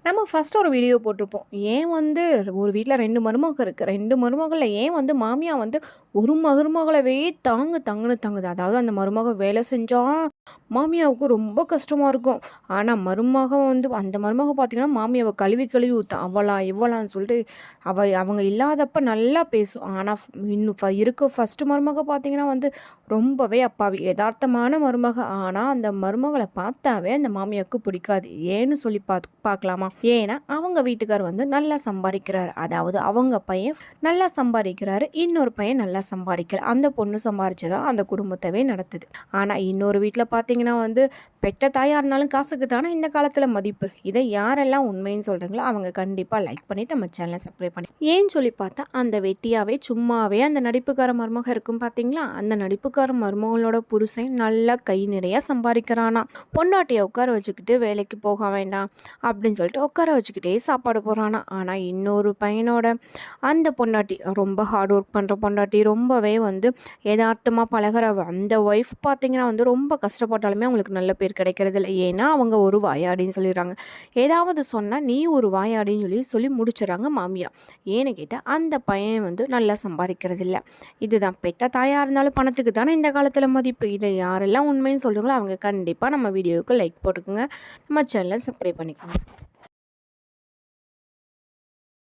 நம்ம ஃபர்ஸ்ட் ஒரு வீடியோ போட்டிருப்போம். ஏன் வந்து ஒரு வீட்ல 2 மருமக இருக்கு. 2 மருமகள்ல ஏன் வந்து மாமியா வந்து ஒரு மருமகளவே தாங்குன்னு தாங்குது. அதாவது அந்த மருமக வேலை செஞ்சா மாமியாவுக்கு ரொம்ப கஷ்டமா இருக்கும். ஆனா மருமக வந்து அந்த மருமக பார்த்தீங்கன்னா, மாமியாவ கழுவி கழுவி ஊத்தும். அவளா இவளான்னு சொல்லிட்டு அவங்க இல்லாதப்ப நல்லா பேசும். ஆனா இன்னும் இருக்க ஃபர்ஸ்ட் மருமக பார்த்தீங்கன்னா வந்து ரொம்பவே அப்பாவி. எதார்த்தமான மருமக. ஆனா அந்த மருமகள பார்த்தாவே அந்த மாமியாவுக்கு பிடிக்காது. ஏன்னு சொல்லி பார்க்கலாமா? ஏன்னா, அவங்க வீட்டுக்காரர் வந்து நல்லா சம்பாரிக்கிறாரு. அதாவது அவங்க பையன் நல்லா சம்பாரிக்கிறாரு. இன்னொரு பையன் நல்லா சம்பாரிக்கல. அந்த பொண்ணு சம்பாரிச்சு தான் அந்த குடும்பத்தவே நடத்துது. ஆனா, இன்னொரு வீட்ல பார்த்தீங்கன்னா வந்து, பெத்த தாயா இருந்தாலும் காசுக்கு தானே இந்த காலத்துல மதிப்பு. இதை யாரெல்லாம் உண்மைன்னு சொல்றீங்களோ, அவங்க கண்டிப்பா லைக் பண்ணிட்டு நம்ம சேனலை சப்ஸ்கிரைப் பண்ணி ஏன்னு சொல்லி பார்த்தா, அந்த வெட்டியாவே சும்மாவே அந்த நடிப்புக்கார மருமக இருக்கும் பார்த்தீங்களா? அந்த நடிப்புக்கார மருமகளோட புருஷன் நல்லா கை நிறைய சம்பாதிக்கிறானா. பொண்டாட்டிய உட்கார வச்சுக்கிட்டு வேலைக்கு போக வேண்டாம் அப்படின்னு சொல்லிட்டு உட்கார வச்சுக்கிட்டே சாப்பாடு போடுறானா. ஆனால் இன்னொரு பையனோட அந்த பொண்டாட்டி ரொம்ப ஹார்ட் ஒர்க் பண்ணுற பொண்டாட்டி, ரொம்பவே வந்து யதார்த்தமாக பழகிற அந்த ஒய்ஃப் பார்த்தீங்கன்னா வந்து ரொம்ப கஷ்டப்பட்டாலுமே அவங்களுக்கு நல்ல பேர் கிடைக்கிறது இல்லை. ஏன்னா அவங்க ஒரு வாயாடின்னு சொல்லிடுறாங்க. ஏதாவது சொன்னால் நீ ஒரு வாயாடின்னு சொல்லி முடிச்சிடறாங்க மாமியா. ஏன்னு கேட்டால் அந்த பையன் வந்து நல்லா சம்பாதிக்கிறது இல்லை. இதுதான் பெத்த தாயாக இருந்தாலும் பணத்துக்கு தானே இந்த காலத்தில் மதிப்பு. இதை யாரெல்லாம் உண்மைன்னு சொல்லுங்களோ அவங்க கண்டிப்பாக நம்ம வீடியோவுக்கு லைக் போட்டுக்கோங்க. நம்ம சேனலை சப்ஸ்கிரைப் பண்ணிக்கோங்க.